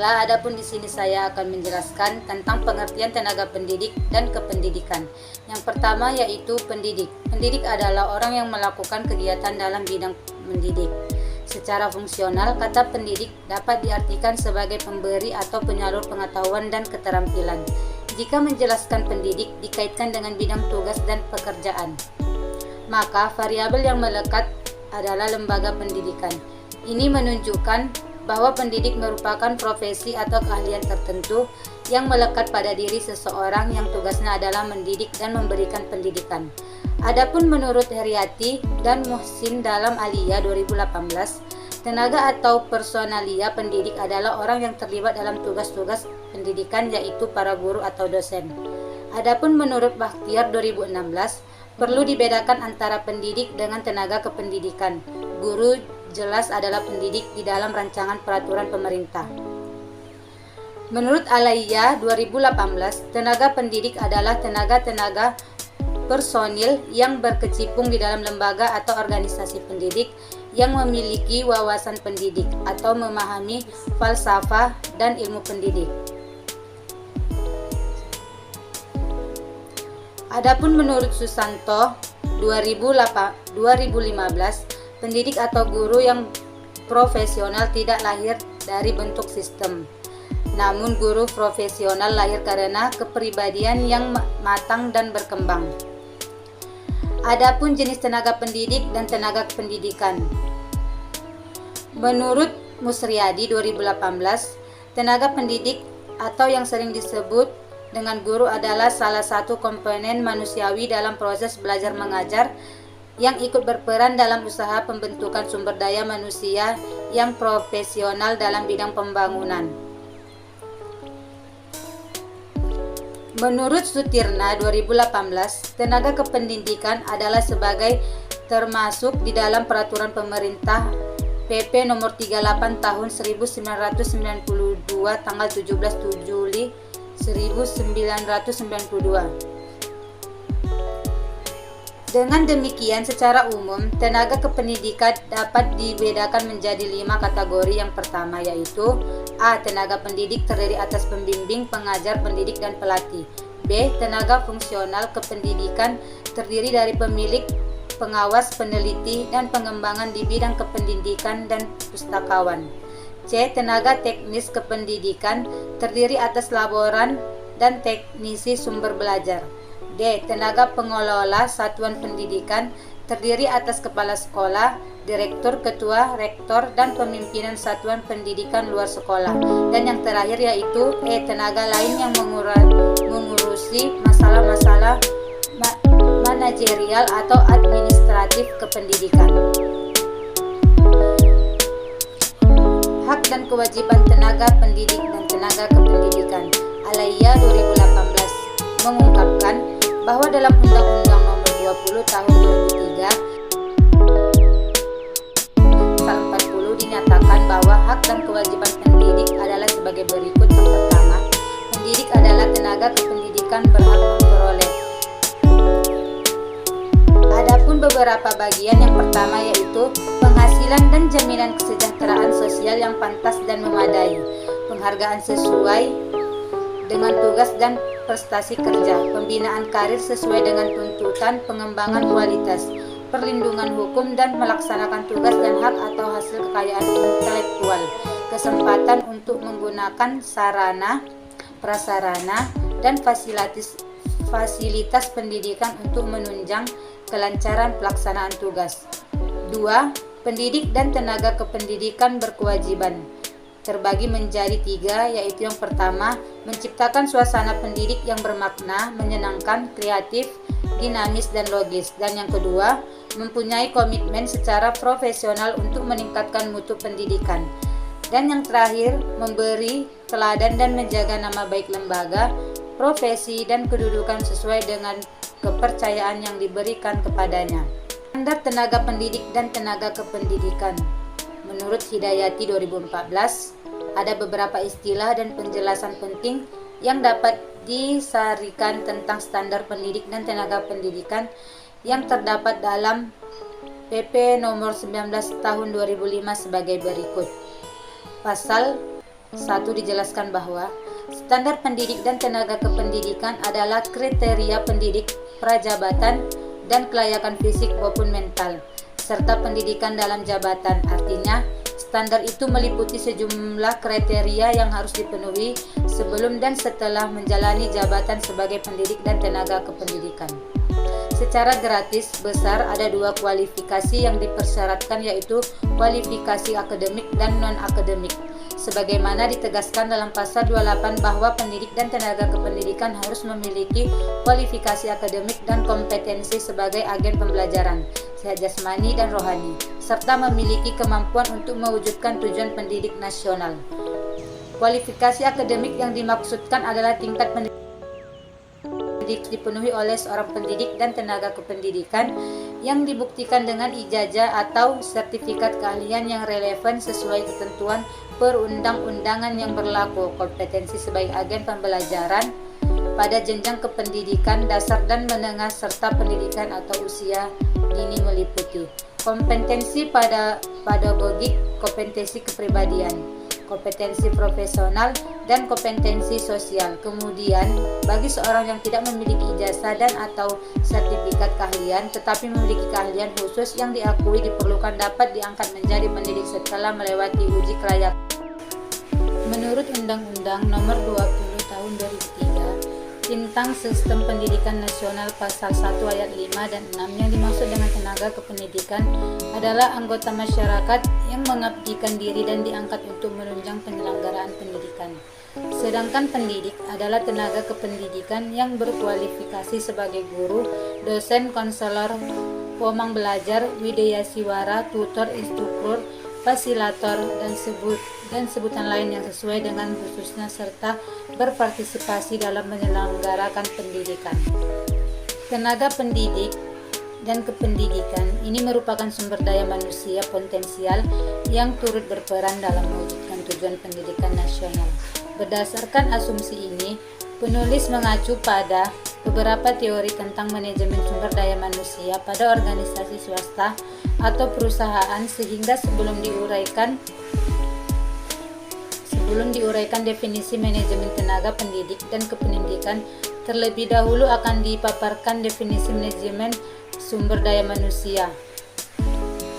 Baiklah, adapun di sini saya akan menjelaskan tentang pengertian tenaga pendidik dan kependidikan. Yang pertama yaitu pendidik. Pendidik adalah orang yang melakukan kegiatan dalam bidang mendidik. Secara fungsional, kata pendidik dapat diartikan sebagai pemberi atau penyalur pengetahuan dan keterampilan. Jika menjelaskan pendidik dikaitkan dengan bidang tugas dan pekerjaan, maka variabel yang melekat adalah lembaga pendidikan. Ini menunjukkan bahwa pendidik merupakan profesi atau keahlian tertentu yang melekat pada diri seseorang yang tugasnya adalah mendidik dan memberikan pendidikan. Adapun menurut Heriati dan Muhsin dalam Aliyah 2018, tenaga atau personalia pendidik adalah orang yang terlibat dalam tugas-tugas pendidikan, yaitu para guru atau dosen. Adapun menurut Bakhtiar 2016, perlu dibedakan antara pendidik dengan tenaga kependidikan. Guru jelas adalah pendidik di dalam rancangan peraturan pemerintah. Menurut Aliyah 2018, tenaga pendidik adalah tenaga-tenaga personil yang berkecimpung di dalam lembaga atau organisasi pendidik yang memiliki wawasan pendidik atau memahami falsafah dan ilmu pendidik. Adapun menurut Susanto 2015, pendidik atau guru yang profesional tidak lahir dari bentuk sistem. Namun guru profesional lahir karena kepribadian yang matang dan berkembang. Adapun jenis tenaga pendidik dan tenaga kependidikan. Menurut Musriyadi 2018, tenaga pendidik atau yang sering disebut dengan guru adalah salah satu komponen manusiawi dalam proses belajar mengajar yang ikut berperan dalam usaha pembentukan sumber daya manusia yang profesional dalam bidang pembangunan. Menurut Sutirna 2018, tenaga kependidikan adalah sebagai termasuk di dalam peraturan pemerintah PP nomor 38 tahun 1992 tanggal 17 Juli 1992. Dengan demikian, secara umum, tenaga kependidikan dapat dibedakan menjadi 5 kategori. Yang pertama yaitu A. Tenaga pendidik terdiri atas pembimbing, pengajar, pendidik, dan pelatih. B. Tenaga fungsional kependidikan terdiri dari pemilik, pengawas, peneliti, dan pengembangan di bidang kependidikan dan pustakawan. C. Tenaga teknis kependidikan terdiri atas laboran dan teknisi sumber belajar. D. Tenaga pengelola satuan pendidikan terdiri atas kepala sekolah, direktur, ketua, rektor, dan pemimpinan satuan pendidikan luar sekolah. Dan yang terakhir yaitu E. Tenaga lain yang mengurusi masalah-masalah manajerial atau administratif kependidikan. Hak dan kewajiban tenaga pendidik dan tenaga kependidikan. Aliyah 2018 mengungkapkan bahwa dalam Undang-Undang Nomor 20 Tahun 2003 pasal 40 dinyatakan bahwa hak dan kewajiban pendidik adalah sebagai berikut. Yang pertama, pendidik adalah tenaga kependidikan berhak memperoleh. Adapun beberapa bagian, yang pertama yaitu penghasilan dan jaminan kesejahteraan sosial yang pantas dan memadai, penghargaan sesuai dengan tugas dan prestasi kerja, pembinaan karir sesuai dengan tuntutan, pengembangan kualitas, perlindungan hukum dan melaksanakan tugas dan hak atau hasil kekayaan intelektual, kesempatan untuk menggunakan sarana, prasarana, dan fasilitas pendidikan untuk menunjang kelancaran pelaksanaan tugas. 2. Pendidik dan tenaga kependidikan berkewajiban terbagi menjadi 3, yaitu yang pertama, menciptakan suasana pendidik yang bermakna, menyenangkan, kreatif, dinamis, dan logis. Dan yang kedua, mempunyai komitmen secara profesional untuk meningkatkan mutu pendidikan. Dan yang terakhir, memberi teladan dan menjaga nama baik lembaga, profesi, dan kedudukan sesuai dengan kepercayaan yang diberikan kepadanya. Standar tenaga pendidik dan tenaga kependidikan. Menurut Hidayati 2014, ada beberapa istilah dan penjelasan penting yang dapat disarikan tentang standar pendidik dan tenaga pendidikan yang terdapat dalam PP nomor 19 tahun 2005 sebagai berikut. Pasal 1 dijelaskan bahwa standar pendidik dan tenaga kependidikan adalah kriteria pendidik, prajabatan, dan kelayakan fisik maupun mental, serta pendidikan dalam jabatan. Artinya, standar itu meliputi sejumlah kriteria yang harus dipenuhi sebelum dan setelah menjalani jabatan sebagai pendidik dan tenaga kependidikan. Secara gratis besar ada 2 kualifikasi yang dipersyaratkan, yaitu kualifikasi akademik dan non-akademik. Sebagaimana ditegaskan dalam pasal 28 bahwa pendidik dan tenaga kependidikan harus memiliki kualifikasi akademik dan kompetensi sebagai agen pembelajaran, sehat jasmani dan rohani, serta memiliki kemampuan untuk mewujudkan tujuan pendidik nasional. Kualifikasi akademik yang dimaksudkan adalah tingkat pendidik dipenuhi oleh seorang pendidik dan tenaga kependidikan yang dibuktikan dengan ijazah atau sertifikat keahlian yang relevan sesuai ketentuan perundang-undangan yang berlaku. Kompetensi sebagai agen pembelajaran pada jenjang kependidikan dasar dan menengah serta pendidikan atau usia dini meliputi kompetensi pada pedagogik, kompetensi kepribadian, kompetensi profesional, dan kompetensi sosial. Kemudian, bagi seorang yang tidak memiliki ijazah dan atau sertifikat keahlian tetapi memiliki keahlian khusus yang diakui diperlukan dapat diangkat menjadi pendidik setelah melewati uji kelayakan. Menurut Undang-Undang Nomor 20 Tahun 2003 tentang Sistem Pendidikan Nasional Pasal 1 Ayat 5 dan 6, yang dimaksud dengan tenaga kependidikan adalah anggota masyarakat yang mengabdikan diri dan diangkat untuk menunjang penyelenggaraan pendidikan. Sedangkan pendidik adalah tenaga kependidikan yang berkualifikasi sebagai guru, dosen, konselor, pemang belajar, wideasiwara, tutor, instruktur, fasilitator, dan sebutan lain yang sesuai dengan khususnya serta berpartisipasi dalam menyelenggarakan pendidikan. Tenaga pendidik dan kependidikan ini merupakan sumber daya manusia potensial yang turut berperan dalam mewujudkan tujuan pendidikan nasional. Berdasarkan asumsi ini, penulis mengacu pada beberapa teori tentang manajemen sumber daya manusia pada organisasi swasta atau perusahaan, sehingga sebelum diuraikan definisi manajemen tenaga pendidik dan kependidikan, terlebih dahulu akan dipaparkan definisi manajemen sumber daya manusia.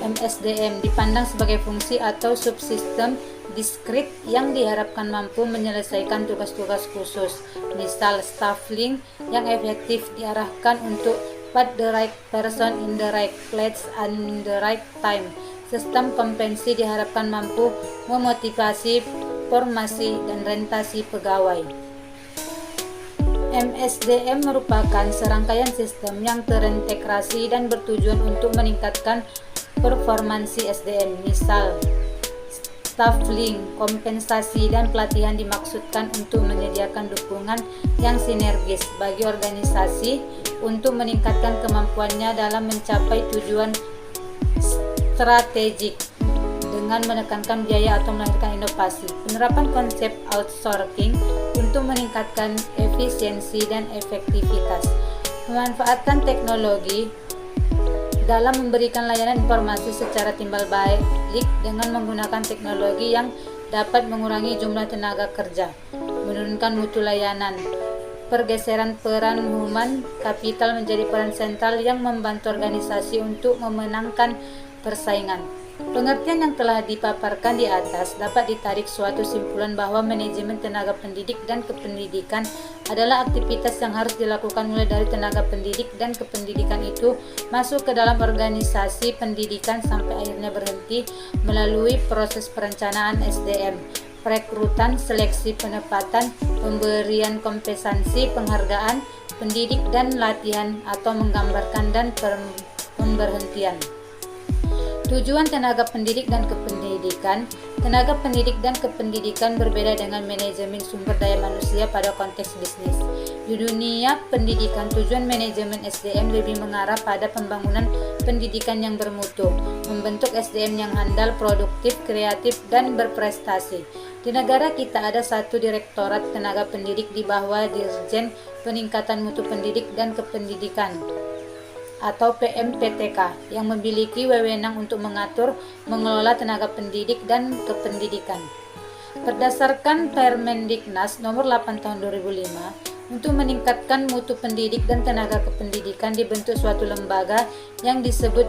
MSDM dipandang sebagai fungsi atau subsistem diskrit yang diharapkan mampu menyelesaikan tugas-tugas khusus, misal staffing yang efektif diarahkan untuk put the right person in the right place and the right time. Sistem kompetensi diharapkan mampu memotivasi formasi dan rotasi pegawai. MSDM merupakan serangkaian sistem yang terintegrasi dan bertujuan untuk meningkatkan performansi SDM. Misal, staffing, kompensasi, dan pelatihan dimaksudkan untuk menyediakan dukungan yang sinergis bagi organisasi untuk meningkatkan kemampuannya dalam mencapai tujuan strategik dengan menekankan biaya atau melahirkan inovasi. Penerapan konsep outsourcing untuk meningkatkan efisiensi dan efektivitas. Memanfaatkan teknologi dalam memberikan layanan informasi secara timbal balik dengan menggunakan teknologi yang dapat mengurangi jumlah tenaga kerja, menurunkan mutu layanan. Pergeseran peran human kapital menjadi peran sentral yang membantu organisasi untuk memenangkan persaingan. Pengertian yang telah dipaparkan di atas dapat ditarik suatu simpulan bahwa manajemen tenaga pendidik dan kependidikan adalah aktivitas yang harus dilakukan mulai dari tenaga pendidik dan kependidikan itu masuk ke dalam organisasi pendidikan sampai akhirnya berhenti melalui proses perencanaan SDM, perekrutan, seleksi, penempatan, pemberian kompensasi, penghargaan, pendidik dan latihan atau menggambarkan dan pemberhentian. Tujuan tenaga pendidik dan kependidikan. Tenaga pendidik dan kependidikan berbeda dengan manajemen sumber daya manusia pada konteks bisnis. Di dunia pendidikan, tujuan manajemen SDM lebih mengarah pada pembangunan pendidikan yang bermutu, membentuk SDM yang handal, produktif, kreatif, dan berprestasi. Di negara kita ada satu direktorat tenaga pendidik di bawah Dirjen Peningkatan Mutu Pendidik dan Kependidikan atau PMPTK yang memiliki wewenang untuk mengatur, mengelola tenaga pendidik dan kependidikan. Berdasarkan Permendiknas Nomor 8 Tahun 2005, untuk meningkatkan mutu pendidik dan tenaga kependidikan dibentuk suatu lembaga yang disebut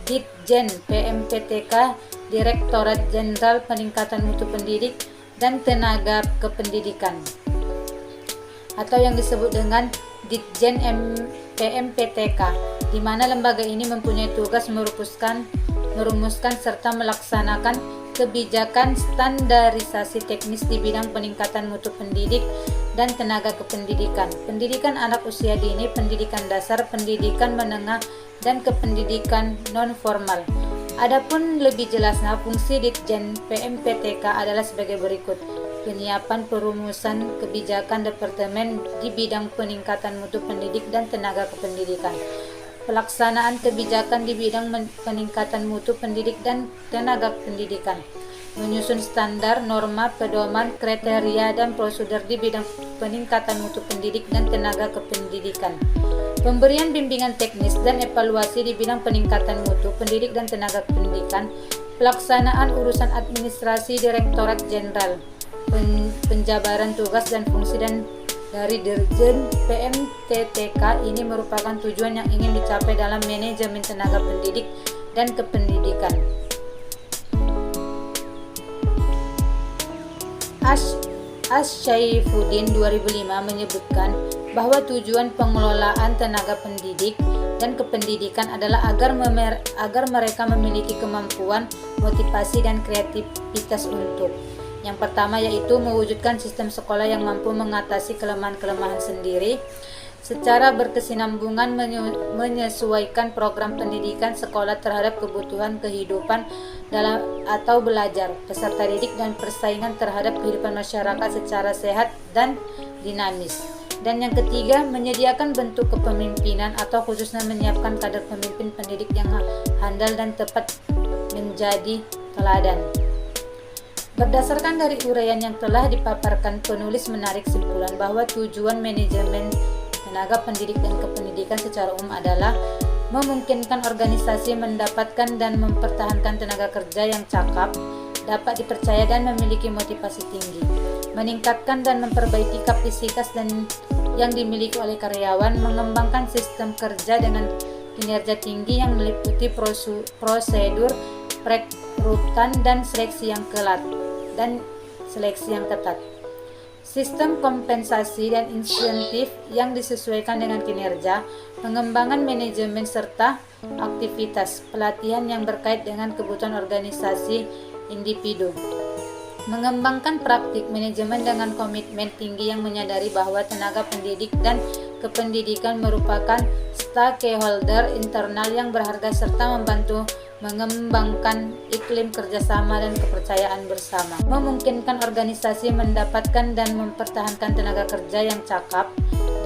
Ditjen PMPTK, Direktorat Jenderal Peningkatan Mutu Pendidik dan Tenaga Kependidikan, atau yang disebut dengan Ditjen PMPTK, di mana lembaga ini mempunyai tugas merumuskan serta melaksanakan kebijakan standarisasi teknis di bidang peningkatan mutu pendidik dan tenaga kependidikan, pendidikan anak usia dini, pendidikan dasar, pendidikan menengah, dan kependidikan non-formal. Adapun lebih jelasnya, fungsi Ditjen PMPTK adalah sebagai berikut: penyiapan perumusan kebijakan departemen di bidang peningkatan mutu pendidik dan tenaga kependidikan, pelaksanaan kebijakan di bidang peningkatan mutu pendidik dan tenaga pendidikan, menyusun standar, norma, pedoman, kriteria, dan prosedur di bidang peningkatan mutu pendidik dan tenaga kependidikan, pemberian bimbingan teknis dan evaluasi di bidang peningkatan mutu pendidik dan tenaga kependidikan, pelaksanaan urusan administrasi Direktorat Jenderal, penjabaran tugas dan fungsi dan dari Dirjen PMPTK ini merupakan tujuan yang ingin dicapai dalam manajemen tenaga pendidik dan kependidikan. Asyaifuddin 2005 menyebutkan bahwa tujuan pengelolaan tenaga pendidik dan kependidikan adalah agar mereka memiliki kemampuan, motivasi, dan kreativitas untuk: yang pertama yaitu mewujudkan sistem sekolah yang mampu mengatasi kelemahan-kelemahan sendiri, secara berkesinambungan menyesuaikan program pendidikan sekolah terhadap kebutuhan kehidupan dalam atau belajar peserta didik dan persaingan terhadap kehidupan masyarakat secara sehat dan dinamis. Dan yang ketiga, menyediakan bentuk kepemimpinan atau khususnya menyiapkan kader pemimpin pendidik yang handal dan tepat menjadi teladan. Berdasarkan dari uraian yang telah dipaparkan, penulis menarik kesimpulan bahwa tujuan manajemen tenaga pendidik dan kependidikan secara umum adalah memungkinkan organisasi mendapatkan dan mempertahankan tenaga kerja yang cakap, dapat dipercaya dan memiliki motivasi tinggi, meningkatkan dan memperbaiki kapasitas yang dimiliki oleh karyawan, mengembangkan sistem kerja dengan kinerja tinggi yang meliputi prosedur perekrutan dan seleksi yang ketat, sistem kompensasi dan insentif yang disesuaikan dengan kinerja, pengembangan manajemen serta aktivitas pelatihan yang berkait dengan kebutuhan organisasi individu, mengembangkan praktik manajemen dengan komitmen tinggi yang menyadari bahwa tenaga pendidik dan kependidikan merupakan stakeholder internal yang berharga serta membantu mengembangkan iklim kerjasama dan kepercayaan bersama, memungkinkan organisasi mendapatkan dan mempertahankan tenaga kerja yang cakap,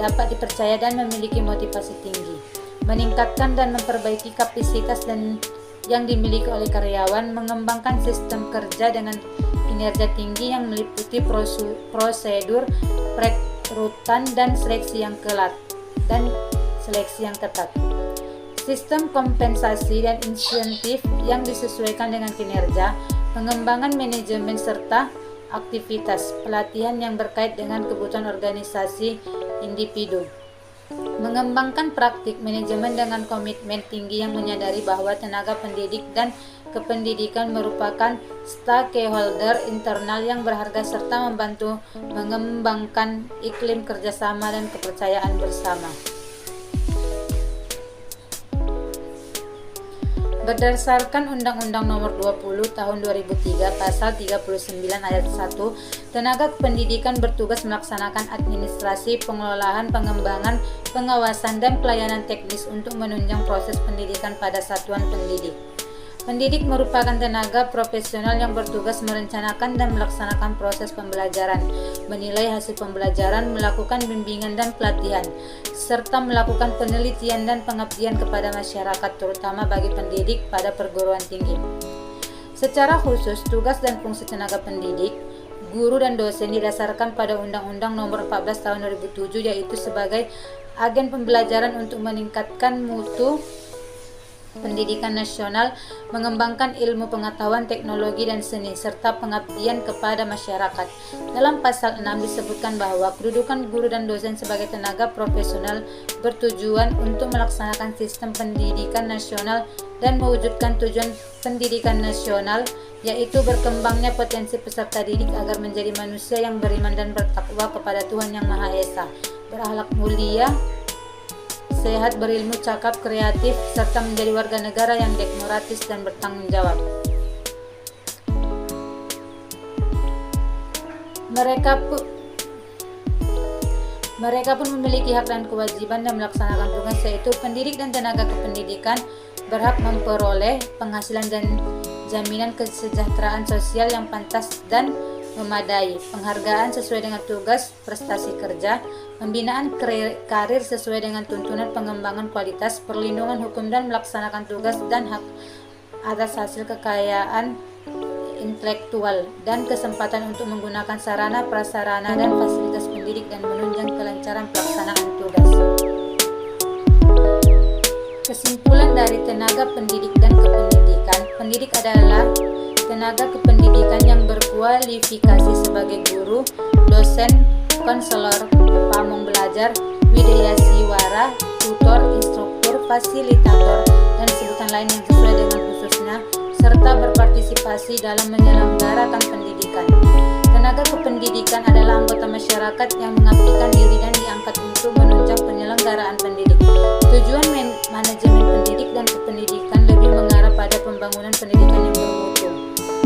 dapat dipercaya dan memiliki motivasi tinggi, meningkatkan dan memperbaiki kapasitas yang dimiliki oleh karyawan, mengembangkan sistem kerja dengan kinerja tinggi yang meliputi prosedur perekrutan dan seleksi yang ketat, sistem kompensasi dan insentif yang disesuaikan dengan kinerja, pengembangan manajemen serta aktivitas pelatihan yang berkait dengan kebutuhan organisasi individu, mengembangkan praktik manajemen dengan komitmen tinggi yang menyadari bahwa tenaga pendidik dan kependidikan merupakan stakeholder internal yang berharga serta membantu mengembangkan iklim kerjasama dan kepercayaan bersama. Berdasarkan Undang-Undang Nomor 20 Tahun 2003 Pasal 39 Ayat 1, tenaga kependidikan bertugas melaksanakan administrasi, pengelolaan, pengembangan, pengawasan, dan pelayanan teknis untuk menunjang proses pendidikan pada satuan pendidik. Pendidik merupakan tenaga profesional yang bertugas merencanakan dan melaksanakan proses pembelajaran, menilai hasil pembelajaran, melakukan bimbingan dan pelatihan, serta melakukan penelitian dan pengabdian kepada masyarakat, terutama bagi pendidik pada perguruan tinggi. Secara khusus, tugas dan fungsi tenaga pendidik, guru dan dosen didasarkan pada Undang-Undang Nomor 14 Tahun 2007, yaitu sebagai agen pembelajaran untuk meningkatkan mutu pendidikan nasional, mengembangkan ilmu pengetahuan, teknologi, dan seni, serta pengabdian kepada masyarakat. Dalam pasal 6 disebutkan bahwa kedudukan guru dan dosen sebagai tenaga profesional bertujuan untuk melaksanakan sistem pendidikan nasional dan mewujudkan tujuan pendidikan nasional, yaitu berkembangnya potensi peserta didik agar menjadi manusia yang beriman dan bertakwa kepada Tuhan Yang Maha Esa, berakhlak mulia, sehat, berilmu, cakap, kreatif, serta menjadi warga negara yang demokratis dan bertanggung jawab. Mereka pun memiliki hak dan kewajiban dan melaksanakan tugas, yaitu pendidik dan tenaga kependidikan berhak memperoleh penghasilan dan jaminan kesejahteraan sosial yang pantas dan memadai, penghargaan sesuai dengan tugas prestasi kerja, pembinaan karir sesuai dengan tuntunan pengembangan kualitas, perlindungan hukum dan melaksanakan tugas dan hak atas hasil kekayaan intelektual, dan kesempatan untuk menggunakan sarana, prasarana, dan fasilitas pendidik dan menunjang kelancaran pelaksanaan tugas. Kesimpulan dari tenaga pendidik dan kependidikan: pendidik adalah tenaga kependidikan yang berkualifikasi sebagai guru, dosen, konselor, pamong belajar, wideasiwara, tutor, instruktur, fasilitator, dan sebutan lain yang sesuai dengan khususnya, serta berpartisipasi dalam menyelenggarakan pendidikan. Tenaga kependidikan adalah anggota masyarakat yang mengabdikan diri dan diangkat untuk menunjang penyelenggaraan pendidik. Tujuan manajemen pendidik dan kependidikan lebih mengarah pada pembangunan pendidikan yang bermutu.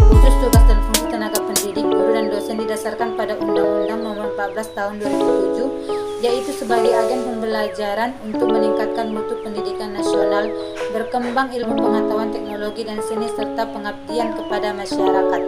Khusus tugas dan fungsi tenaga pendidik, guru, dan dosen didasarkan pada Undang-Undang Nomor 14 Tahun 2007, yaitu sebagai agen pembelajaran untuk meningkatkan mutu pendidikan nasional, berkembang ilmu pengetahuan, teknologi, dan seni, serta pengabdian kepada masyarakat.